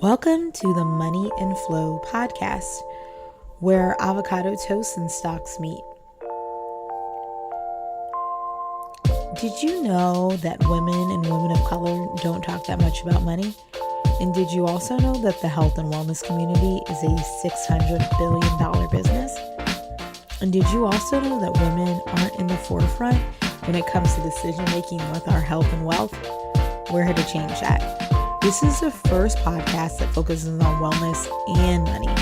Welcome to the Money and Flow podcast, where avocado toast and stocks meet. Did you know that women and women of color don't talk that much about money? And did you also know that the health and wellness community is a $600 billion business? And did you also know that women aren't in the forefront when it comes to decision making with our health and wealth? We're here to change that. This is the first podcast that focuses on wellness and money.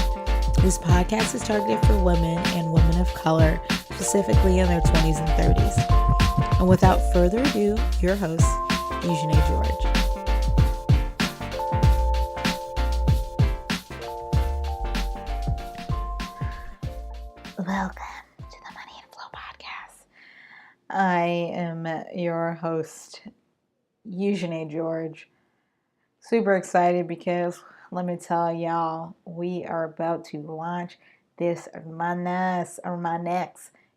This podcast is targeted for women and women of color, specifically in their 20s and 30s. And without further ado, your host, Eugenie George. Welcome to the Money and Flow podcast. I am your host, Eugenie George. Super excited because let me tell y'all, we are about to launch this Hermanas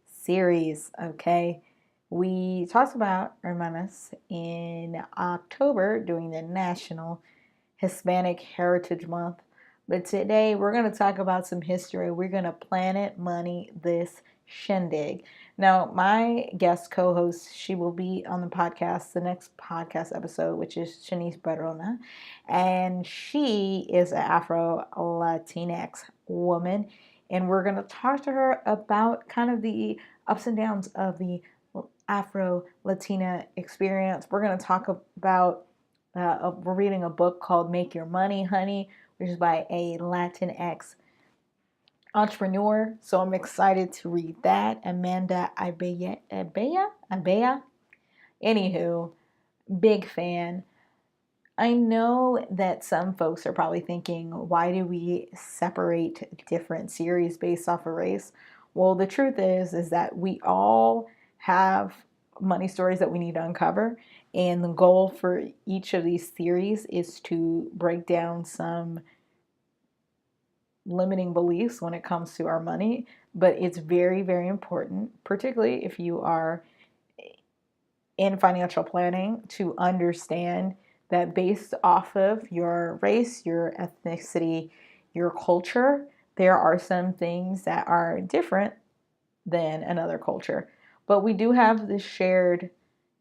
Series, okay? We talked about Hermanas in October during the National Hispanic Heritage Month, but today we're going to talk about some history. We're going to planet money this shindig. Now, my guest co-host, she will be on the podcast, the next podcast episode, which is Shanice Barona, and she is an Afro-Latinx woman, and we're going to talk to her about kind of the ups and downs of the Afro-Latina experience. We're going to talk about, we're reading a book called Make Your Money, Honey, which is by a Latinx entrepreneur. So I'm excited to read that. Amanda Abella. Anywho, big fan. I know that some folks are probably thinking, why do we separate different series based off of race? Well, the truth is that we all have money stories that we need to uncover. And the goal for each of these series is to break down some limiting beliefs when it comes to our money. But it's very, very important, particularly if you are in financial planning, to understand that based off of your race, your ethnicity, your culture, there are some things that are different than another culture. But we do have this shared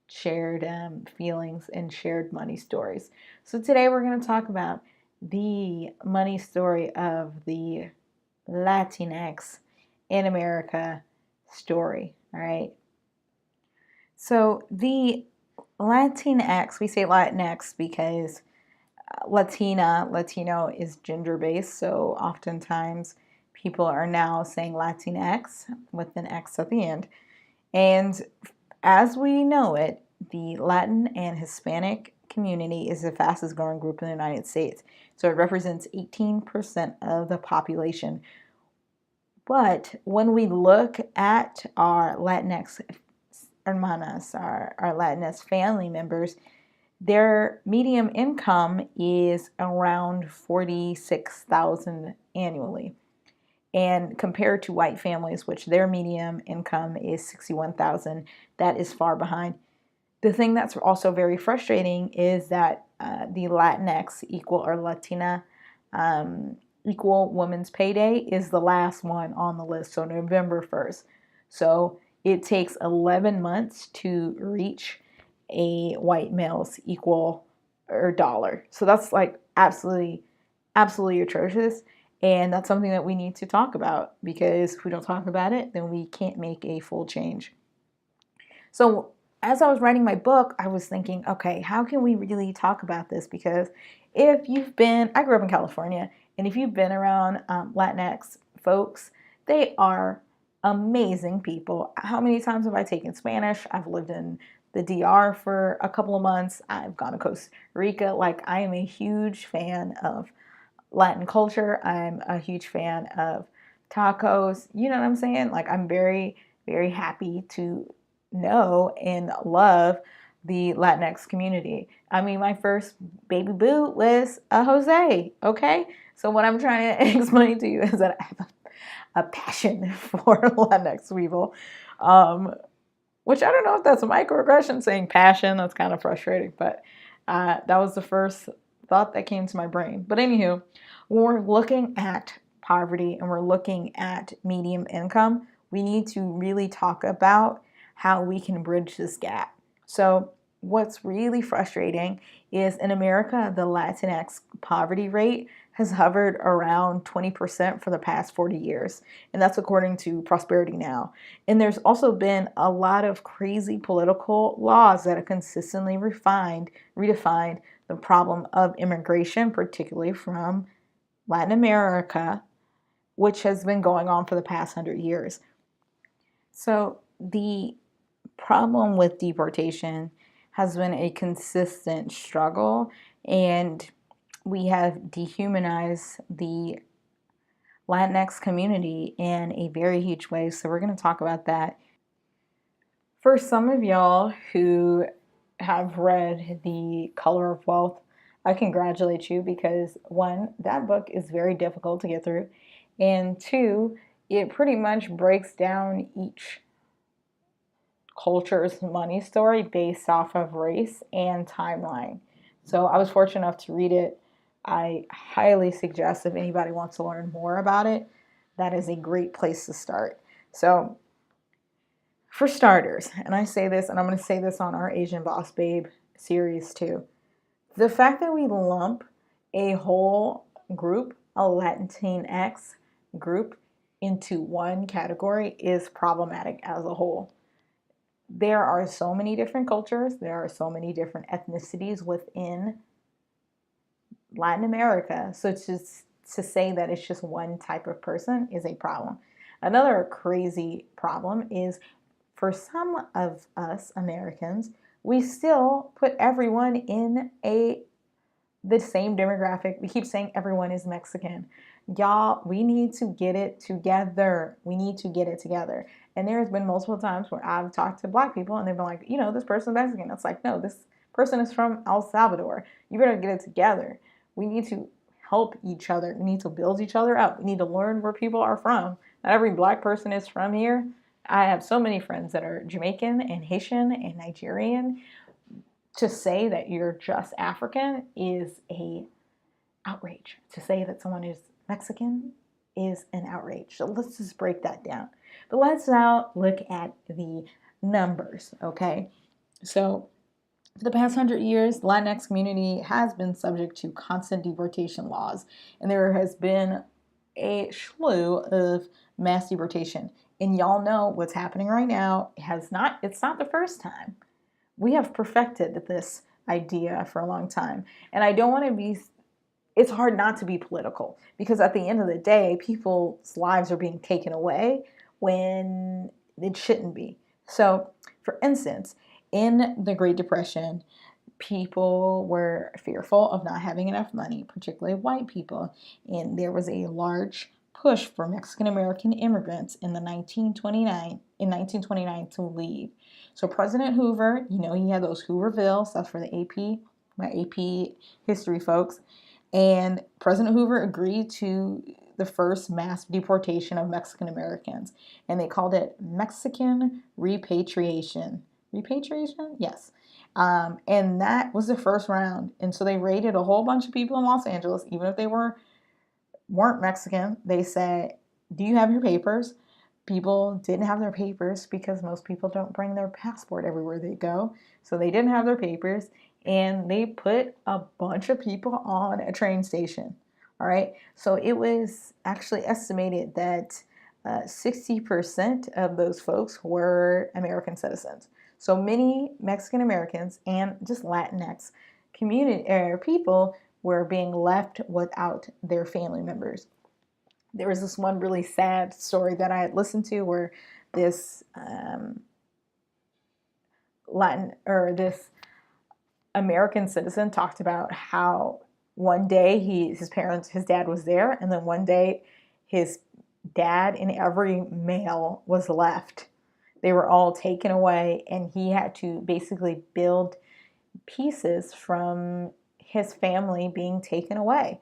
feelings and shared money stories. So today we're going to talk about the money story of the Latinx in America story. All right. So the Latinx, we say Latinx because Latino is gender based. So oftentimes people are now saying Latinx with an X at the end. And as we know it, the Latin and Hispanic community is the fastest growing group in the United States. So it represents 18% of the population. But when we look at our Latinx hermanas, our Latinx family members, their median income is around $46,000 annually. And compared to white families, which their median income is $61,000, that is far behind. The thing that's also very frustrating is that the Latinx or Latina equal women's payday is the last one on the list, so November 1st. So it takes 11 months to reach a white male's equal or dollar. So that's like absolutely atrocious. And that's something that we need to talk about, because if we don't talk about it, then we can't make a full change. So as I was writing my book, I was thinking, okay, how can we really talk about this? Because I grew up in California, and if you've been around Latinx folks, they are amazing people. How many times have I taken Spanish? I've lived in the DR for a couple of months. I've gone to Costa Rica. Like, I am a huge fan of Latin culture. I'm a huge fan of tacos. You know what I'm saying? Like, I'm very, very happy to know and love the Latinx community. I mean, my first baby boo was a Jose, okay? So what I'm trying to explain to you is that I have a passion for Latinx people, which I don't know if that's a microaggression, saying passion. That's kind of frustrating, but that was the first thought that came to my brain. But anywho, when we're looking at poverty and we're looking at medium income, we need to really talk about how we can bridge this gap. So what's really frustrating is in America, the Latinx poverty rate has hovered around 20% for the past 40 years. And that's according to Prosperity Now. And there's also been a lot of crazy political laws that have consistently redefined the problem of immigration, particularly from Latin America, which has been going on for the past 100 years. So the problem with deportation has been a consistent struggle, and we have dehumanized the Latinx community in a very huge way. So we're going to talk about that. For some of y'all who have read The Color of Wealth, I congratulate you because one, that book is very difficult to get through, and two, it pretty much breaks down each culture's money story based off of race and timeline. So I was fortunate enough to read it. I highly suggest if anybody wants to learn more about it, that is a great place to start. So for starters, and I say this, and I'm going to say this on our Asian Boss Babe series too, the fact that we lump a whole group, a Latinx group, into one category is problematic as a whole. There are so many different cultures, there are so many different ethnicities within Latin America. So to say that it's just one type of person is a problem. Another crazy problem is for some of us Americans, we still put everyone in the same demographic. We keep saying everyone is Mexican. Y'all, we need to get it together. We need to get it together. And there's been multiple times where I've talked to Black people and they've been like, this person's Mexican. It's like, no, this person is from El Salvador. You better get it together. We need to help each other. We need to build each other up. We need to learn where people are from. Not every Black person is from here. I have so many friends that are Jamaican and Haitian and Nigerian. To say that you're just African is a outrage. To say that someone is Mexican is an outrage. So let's just break that down. But let's now look at the numbers, okay? So for the past 100 years, the Latinx community has been subject to constant deportation laws, and there has been a slew of mass deportation. And y'all know what's happening right now. It's not the first time. We have perfected this idea for a long time. And I don't want to be, it's hard not to be political because at the end of the day, people's lives are being taken away when it shouldn't be. So, for instance, in the Great Depression, people were fearful of not having enough money, particularly white people. And there was a large push for Mexican American immigrants in 1929 to leave. So President Hoover, he had those Hoovervilles. That's for the my AP history folks. And President Hoover agreed to the first mass deportation of Mexican Americans. And they called it Mexican repatriation. Repatriation? Yes. And that was the first round. And so they raided a whole bunch of people in Los Angeles, even if they weren't Mexican. They said, do you have your papers? People didn't have their papers because most people don't bring their passport everywhere they go. So they didn't have their papers, and they put a bunch of people on a train station. All right. So it was actually estimated that 60% of those folks were American citizens. So many Mexican Americans and just Latinx community people were being left without their family members. There was this one really sad story that I had listened to where this this American citizen talked about how one day his dad was there, and then one day his dad and every male was left. They were all taken away, and he had to basically build pieces from his family being taken away.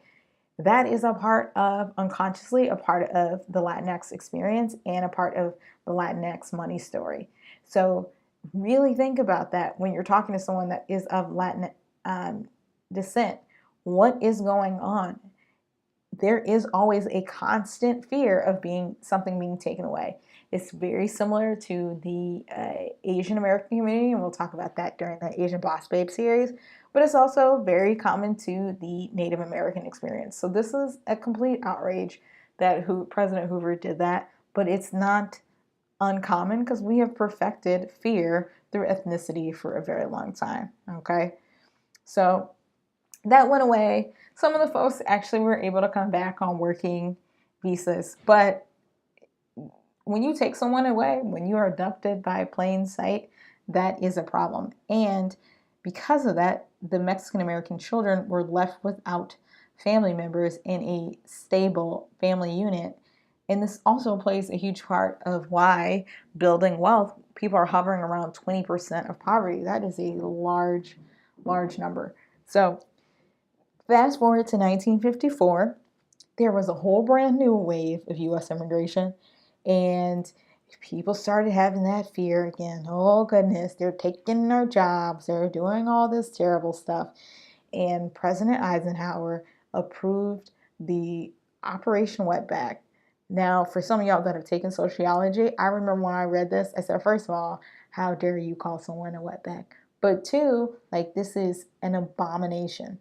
That is unconsciously a part of the Latinx experience and a part of the Latinx money story. So really think about that when you're talking to someone that is of Latin descent. what is going on? There is always a constant fear of something being taken away. It's very similar to the Asian American community, and we'll talk about that during the Asian Boss Babe series, but it's also very common to the Native American experience. So this is a complete outrage that President Hoover did that, but it's not uncommon because we have perfected fear through ethnicity for a very long time, okay? So that went away. Some of the folks actually were able to come back on working visas, but when you take someone away, when you are abducted by plain sight, that is a problem. And because of that, the Mexican American children were left without family members in a stable family unit. And this also plays a huge part of why building wealth, people are hovering around 20% of poverty. That is a large, large number. So fast forward to 1954, there was a whole brand new wave of U.S. immigration, and people started having that fear again. Oh goodness, they're taking our jobs, they're doing all this terrible stuff. And President Eisenhower approved the Operation Wetback. Now, for some of y'all that have taken sociology, I remember when I read this, I said, first of all, how dare you call someone a wetback? But two, like, this is an abomination.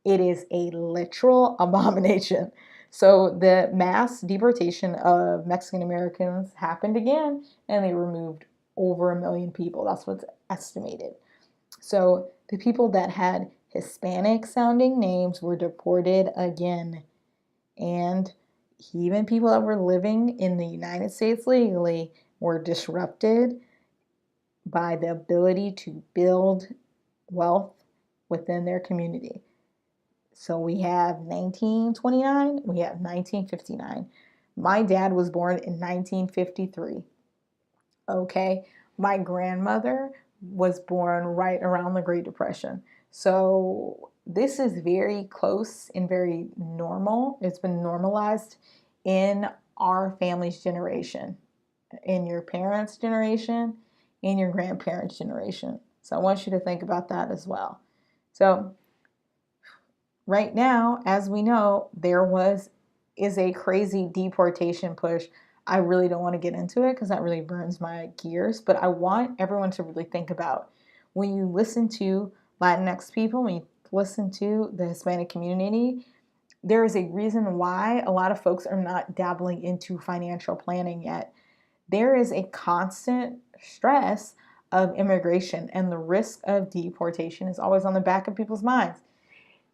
It is a literal abomination. So the mass deportation of Mexican Americans happened again, and they removed over 1 million people. That's what's estimated. So the people that had Hispanic sounding names were deported again. And even people that were living in the United States legally were disrupted by the ability to build wealth within their community. So we have 1929, we have 1959. My dad was born in 1953. Okay, my grandmother was born right around the Great Depression. So this is very close and very normal. It's been normalized in our family's generation, in your parents' generation, in your grandparents' generation. So I want you to think about that as well. So right now, as we know, is a crazy deportation push. I really don't want to get into it because that really burns my gears, but I want everyone to really think about when you listen to Latinx people, when you listen to the Hispanic community, there is a reason why a lot of folks are not dabbling into financial planning yet. There is a constant stress of immigration, and the risk of deportation is always on the back of people's minds.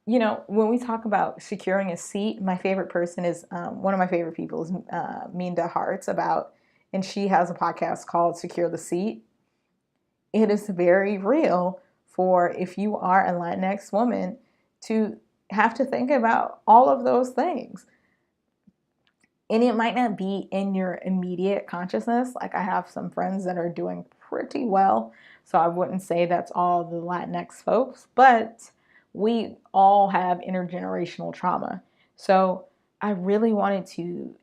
You know, when we talk about securing a seat, my favorite person is one of my favorite people is Minda Harts and she has a podcast called Secure the Seat. It is very real for if you are a Latinx woman to have to think about all of those things. And it might not be in your immediate consciousness. Like I have some friends that are doing pretty well, so I wouldn't say that's all the Latinx folks, but we all have intergenerational trauma. So I really wanted to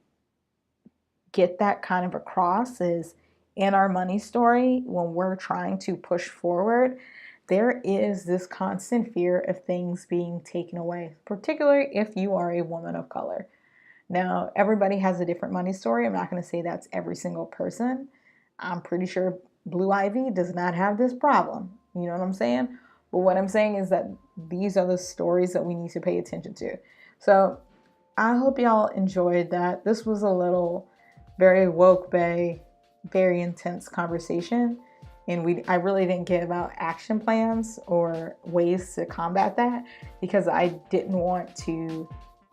get that kind of across is in our money story, when we're trying to push forward, there is this constant fear of things being taken away, particularly if you are a woman of color. Now, everybody has a different money story. I'm not going to say that's every single person. I'm pretty sure Blue Ivy does not have this problem. You know what I'm saying? But what I'm saying is that these are the stories that we need to pay attention to. So I hope y'all enjoyed that. This was a little very woke bay, very intense conversation. And I really didn't give out action plans or ways to combat that because I didn't want to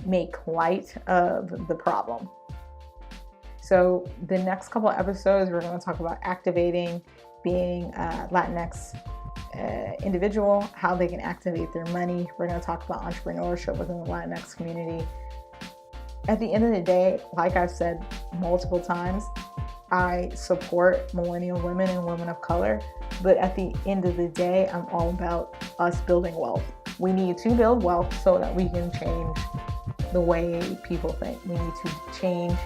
make light of the problem. So the next couple of episodes, we're going to talk about activating being Latinx individual, how they can activate their money. We're going to talk about entrepreneurship within the Latinx community. At the end of the day, like I've said multiple times, I support millennial women and women of color, but at the end of the day, I'm all about us building wealth. We need to build wealth so that we can change the way people think. We need to change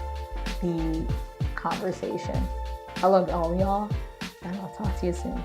the conversation. I love all y'all, and I'll talk to you soon.